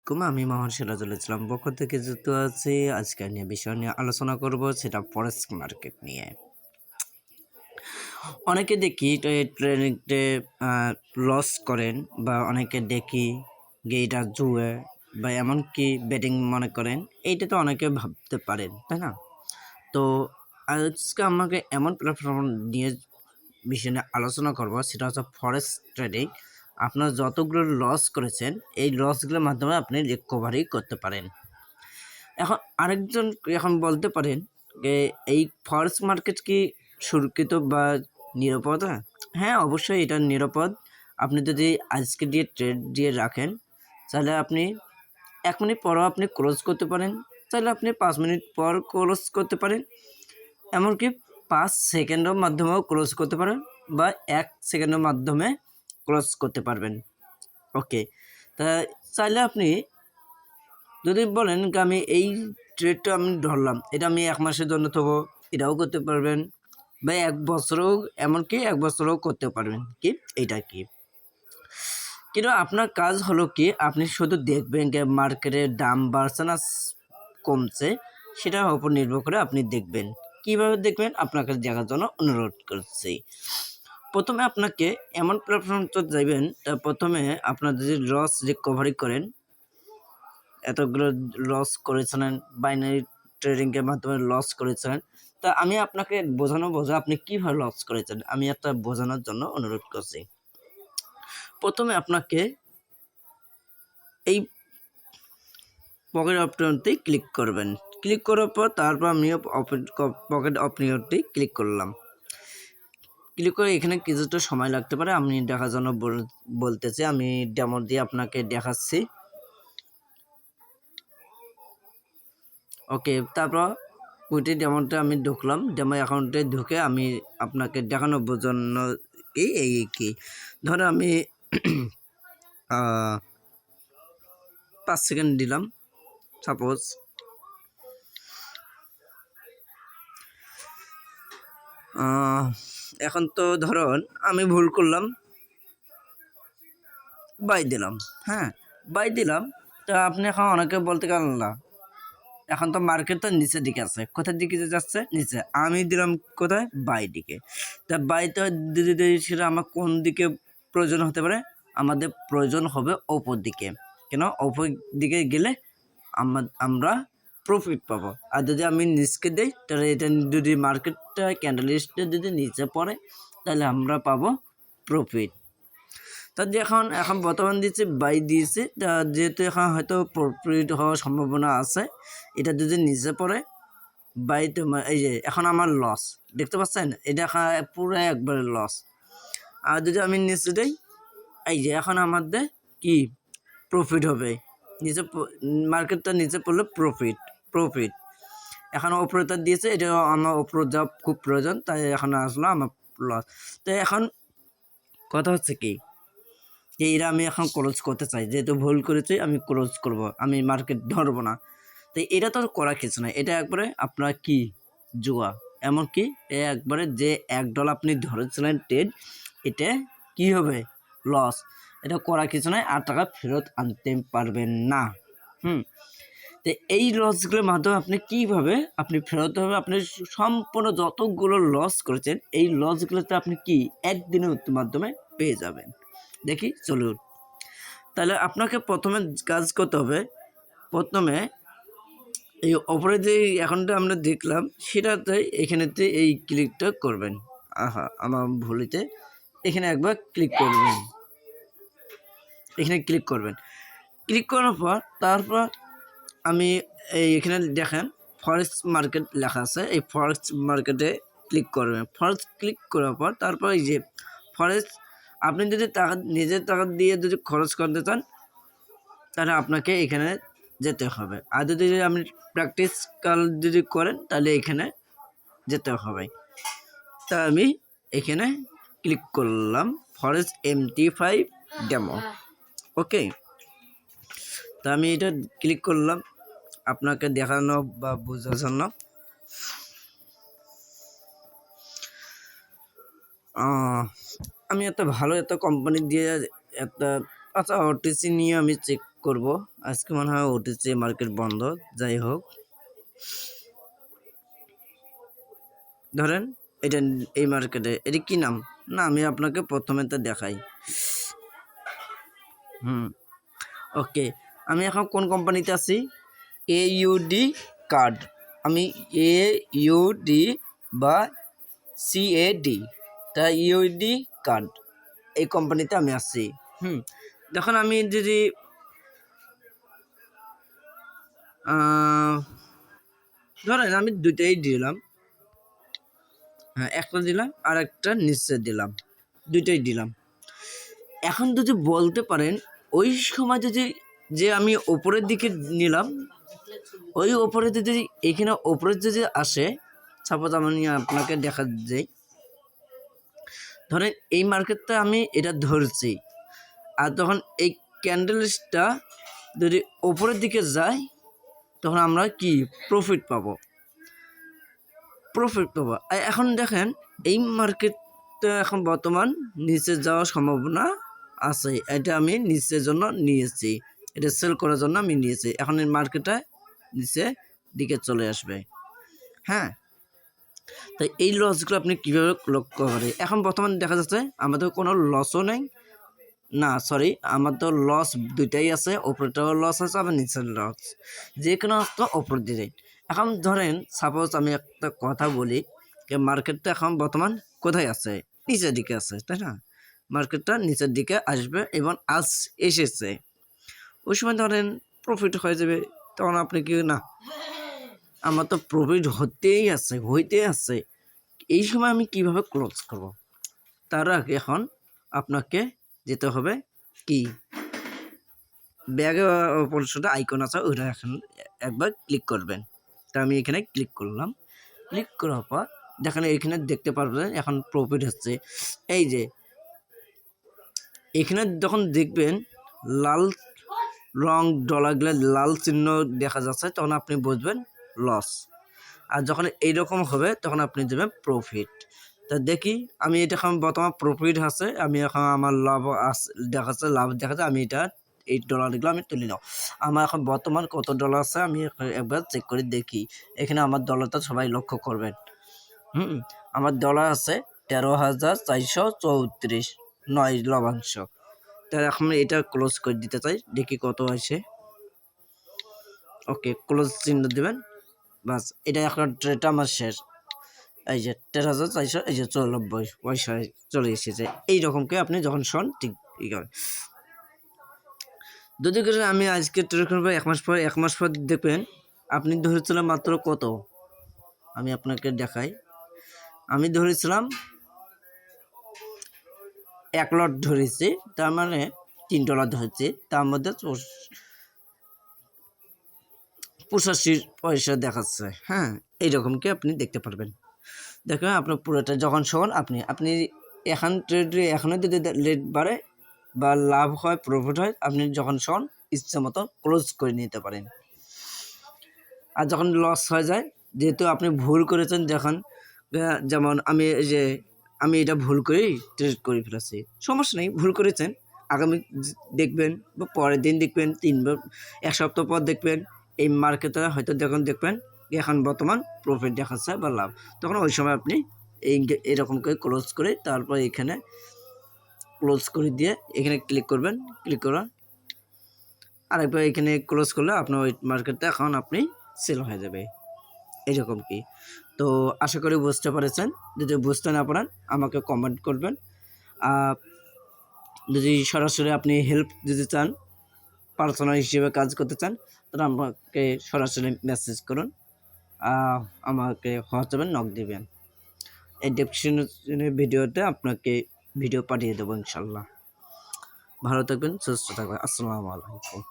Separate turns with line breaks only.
আলাইকুম, আমি মোহাম্মদ সিরাজুল ইসলাম পক্ষ থেকে যুক্ত আছি। আজকে নিয়ে বিষয় নিয়ে আলোচনা করব, সেটা ফরেক্স মার্কেট নিয়ে। অনেকে দেখি ট্রেডিংয়ে লস করেন, বা অনেকে দেখি যে এটা জুয়ে বা এমনকি বেটিং মনে করেন। এইটা তো অনেকে ভাবতে পারেন, তাই না? তো আজকে আমাকে এমন প্ল্যাটফর্ম নিয়ে বিষয় নিয়ে আলোচনা করব, সেটা হচ্ছে ফরেক্স ট্রেডিং। আপনার যতগুলো লস করেছেন, এই লসগুলোর মাধ্যমে আপনি রিকভারি করতে পারেন। এখন বলতে পারেন যে এই ফরেক্স মার্কেট কি সুরক্ষিত বা নিরাপদ? হ্যাঁ, অবশ্যই এটা নিরাপদ। আপনি যদি আজকে দিয়ে ট্রেড দিয়ে রাখেন, তাহলে আপনি 1 মিনিট পরও আপনি ক্লোজ করতে পারেন, তাহলে আপনি 5 মিনিট পর ক্লোজ করতে পারেন, এমনকি 5 সেকেন্ডের মাধ্যমেও ক্লোজ করতে পারেন, বা 1 সেকেন্ডের মাধ্যমে ক্লোজ করতে পারবেন। ওকে, তা চাইলে আপনি যদি বলেন যে আমি এই ট্রেডটা আমি ধরলাম, এটা আমি 1 মাসের জন্য থবো, এটাও করতে পারবেন, বা 1 বছরও, এমনকি 1 বছরও করতে পারবেন। কি এইটা কি, কিন্তু আপনার কাজ হলো কি, আপনি শুধু দেখবেন যে মার্কেটের দাম বাড়ছে না কমছে, সেটার উপর নির্ভর করে আপনি দেখবেন। কিভাবে দেখবেন আপনাকে দেখার জন্য অনুরোধ করছি। প্রথমে আপনাকে এমন প্ল্যাটফর্ম তো যাবেন, প্রথমে আপনার যদি লস রিকভারি করেন, এতগুলো লস করেছিলেন বাইনারি ট্রেডিংয়ের মাধ্যমে লস করেছিলেন, তা আমি আপনাকে বোঝানো আপনি কীভাবে লস করেছেন, আমি একটা বোঝানোর জন্য অনুরোধ করছি। প্রথমে আপনাকে এই পকেট অপশনটি ক্লিক করবেন। ক্লিক করার পর তারপর আমি পকেট অপশনটি ক্লিক করলাম। ক্লিক করে এখানে কিছুটা সময় লাগতে পারে, আমি দেখার জন্য বলতেছি। আমি ডেমো দিয়ে আপনাকে দেখাচ্ছি। ওকে, তারপর ওইটি ডেমোতে আমি ঢুকলাম। ডেমো অ্যাকাউন্টে ঢুকে আমি আপনাকে দেখানোর জন্য কি ধরো আমি 5 সেকেন্ড দিলাম সাপোজ। এখন তো ধরুন আমি ভুল করলাম, বাই দিলাম। হ্যাঁ, বাই দিলাম। তা আপনি এখন অনেকে বলতে গেলেন না, এখন তো মার্কেট তো নিচের দিকে আছে, কোথার দিকে যাচ্ছে? নিচে। আমি দিলাম কোথায়? বাই দিকে। তা বাইতে দিতে সেটা আমার কোন দিকে প্রয়োজন হতে পারে? আমাদের প্রয়োজন হবে ওপর দিকে। কেন? ওপর দিকে গেলে আমরা প্রফিট পাবো। আর যদি আমি নিচকে দিই, তাহলে এটা যদি মার্কেটটা ক্যান্ডেল লিস্টে যদি নিচে পড়ে, তাহলে আমরা পাবো প্রফিট। তা যে এখন বর্তমান দিচ্ছে বাই দিয়েছে, তা যেহেতু এখন হয়তো প্রফিট হওয়ার সম্ভাবনা আছে, এটা যদি নিচে পড়ে বাই, তোমার এই যে এখন আমার লস দেখতে পাচ্ছেন, এটা পুরো একবারে লস। আর যদি আমি নিচে দিই, এই যে এখন আমাদের কি প্রফিট হবে, নিচে মার্কেটটা নিচে পড়লে প্রফিট। এখন ওপরে তার দিয়েছে, এটা আমার ওপরে যা খুব প্রয়োজন, তাই এখন আসলো আমার লস। তো এখন কথা হচ্ছে কি, এইটা আমি এখন ক্লোজ করতে চাই, যেহেতু ভুল করেছি আমি ক্লোজ করব, আমি মার্কেট ধরবো না। তো এটা তো করা কিছু না, এটা একবারে আপনার কি জুয়া। এমনকি একবারে যে $1 আপনি ধরেছিলেন ট্রেড, এটা কি হবে? লস। এটা করা কিছু নয়, আর টাকা ফেরত আনতে পারবেন না। তো এই লসগুলোর মাধ্যমে আপনি কীভাবে আপনি ফেরত হবে, আপনি সম্পূর্ণ যতগুলো লস করেছেন, এই লসগুলোতে আপনি কি একদিনের মাধ্যমে পেয়ে যাবেন। দেখি চলুন। তাহলে আপনাকে প্রথমে কাজ করতে হবে, প্রথমে এই ওপরে যে অ্যাকাউন্টটা আমরা দেখলাম, সেটাতে এখানেতে এই ক্লিকটা করবেন। আমার ভুলিতে এখানে একবার ক্লিক করবেন। এখানে ক্লিক করবেন। ক্লিক করার পর তারপর আমি এখানে দেখেন ফরেক্স মার্কেট লেখা আছে, এই ফরেক্স মার্কেটে ক্লিক করবেন। ফরেক্স ক্লিক করার পর তারপর এই যে ফরেক্স, আপনি যদি টাকা নিজের টাকা দিয়ে যদি খরচ করতে চান, তাহলে আপনাকে এখানে যেতে হবে। আর যদি আপনি প্র্যাকটিস যদি করেন, তাহলে এখানে যেতে হবে। তা আমি এখানে ক্লিক করলাম ফরেক্স MT5 ডেমো। ওকে, তা আমি এটা ক্লিক করলাম আপনাকে দেখানো বা বোঝার জন্য। আমি একটা ভালো একটা কোম্পানি দিয়ে একটা আচ্ছা, ওটিসি নিয়ে আমি চেক করব। আজকে মনে হয় ওটিসি মার্কেট বন্ধ। যাই হোক, ধরেন এটা এই মার্কেটে এটি কি নাম না, আমি আপনাকে প্রথমে তো দেখাই। ওকে, আমি এখন কোন কোম্পানিতে আছি? AUD card. আমি AUD বা CAD, তা AUD কার্ড এই কোম্পানিতে আমি আছি। দেখুন, আমি যদি ধরেন আমি দুটোই দিলাম, হ্যাঁ একটা দিলাম আর একটা নিচে দিলাম, দুটোই দিলাম। এখন যদি বলতে পারেন ওই সময় যদি যে আমি ওপরের দিকে নিলাম, ওই ওপরে যদি এখানে ওপরে যদি আসে, সাপোজ আমি আপনাকে দেখা যাই, ধরেন এই মার্কেটটা আমি এটা ধরছি, আর তখন এই ক্যান্ডেলসটা যদি ওপরের দিকে যায়, তখন আমরা কি প্রফিট পাবো। এখন দেখেন এই মার্কেটটা এখন বর্তমান নিচে যাওয়ার সম্ভাবনা আছে। এটা আমি নিচের জন্য নিয়েছি, এটা সেল করার জন্য আমি নিয়েছি। এখন এই মার্কেটটা নিচে দিকে চলে আসবে। হ্যাঁ, তাই এই লসগুলো আপনি কীভাবে লক্ষ্য করেন? এখন বর্তমানে দেখা যাচ্ছে আমাদের কোনো লসও নেই, না সরি, আমার তো লস দুইটাই আছে, ওপরটাও লস আছে আবার নিচের লস, যে কোনো তো ওপর দিয়ে। এখন ধরেন সাপোজ আমি একটা কথা বলি, মার্কেটটা এখন বর্তমান কোথায় আছে? নিচের দিকে আছে, তাই না? মার্কেটটা নিচের দিকে আসবে এবং আজ এসেছে, ওই সময় ধরেন প্রফিট হয়ে যাবে। তখন আপনি কি না, আমার তো প্রফিট হতেই আছে, এই সময় আমি কিভাবে ক্লোজ করব? তার আগে এখন আপনাকে যেতে হবে কি, ব্যাগে অপশনটা আইকন আছে, ওইটা এখন একবার ক্লিক করবেন। তা আমি এখানে ক্লিক করলাম। ক্লিক করার পর দেখেন এখানে দেখতে পারবেন এখন প্রফিট হচ্ছে। এই যে এখানে যখন দেখবেন লাল রং ডলারগুলো লাল চিহ্ন দেখা যাচ্ছে, তখন আপনি বুঝবেন লস। আর যখন এইরকম হবে তখন আপনি দেবেন প্রফিট। তা দেখি আমি এটা এখন বর্তমান প্রফিট আছে, আমি এখন আমার লাভ দেখাচ্ছে, আমি এটা এই ডলারগুলো আমি তুলে নাও। আমার এখন বর্তমান কত ডলার আছে আমি একবার চেক করে দেখি। এখানে আমার ডলারটা সবাই লক্ষ্য করবেন। আমার ডলার আছে 13,434, 9 লভাংশ। তাই এখন এটা ক্লোজ করে দিতে চাই, দেখি কত আছে। ওকে, ক্লোজ চিহ্ন দেবেন, বাস। এটা এখন ট্রেডটা আমার শেষ। এই যে 13,400, এই যে 94 পয়সায় চলে এসেছে। এইরকমকে আপনি যখন শোন ঠিক করেন। যদি করে আমি আজকে ট্রেড করবো, এক মাস পর দেখবেন আপনি ধরেছিলাম মাত্র কত, আমি আপনাকে দেখাই। আমি ধরেছিলাম 1 লট ধরেছি, তার মানে 3 ডলার ধরেছি, তার মধ্যে 85 পয়সা দেখাচ্ছে। হ্যাঁ, এইরকমকে আপনি দেখতে পারবেন। দেখবেন আপনার পুরোটা যখন শোন আপনি এখন ট্রেডে এখনও যদি রেট বাড়ে বা লাভ হয়, প্রফিট হয়, আপনি যখন শোন ইচ্ছে মতো ক্লোজ করে নিতে পারেন। আর যখন লস হয়ে যায়, যেহেতু আপনি ভুল করেছেন, যেমন আমি এটা ভুল করেই ট্রেড করে ফেলেছি, সমস্যা নেই, ভুল করেছেন, আগামী দেখবেন বা পরের দিন দেখবেন, 1 সপ্তাহ পর দেখবেন এই মার্কেটে হয়তো দেখবেন এখন বর্তমান প্রফিট দেখাচ্ছে বা লাভ, তখন ওই সময় আপনি এরকম করে ক্লোজ করে তারপর এখানে ক্লোজ করে দিয়ে এখানে ক্লিক করবেন। ক্লিক করা আরেকবার এখানে ক্লোজ করলে আপনার ওই মার্কেটটা এখন আপনি সেল হয়ে যাবে। এরকম কি, তো আশা করি বুঝতে পেরেছেন। যদি বুঝতে না পারেন আমাকে কমেন্ট করবেন। যদি সরাসরি আপনি হেল্প যদি চান, পার্সোনাল হিসেবে কাজ করতে চান, তাহলে আমাকে সরাসরি মেসেজ করুন, আমাকে হোয়াটসঅ্যাপে নক দিবেন। এই ডেসক্রিপশনের ভিডিওতে আপনাকে ভিডিও পাঠিয়ে দেবো ইনশাল্লাহ। ভালো থাকবেন, সুস্থ থাকবেন। আসসালামু আলাইকুম।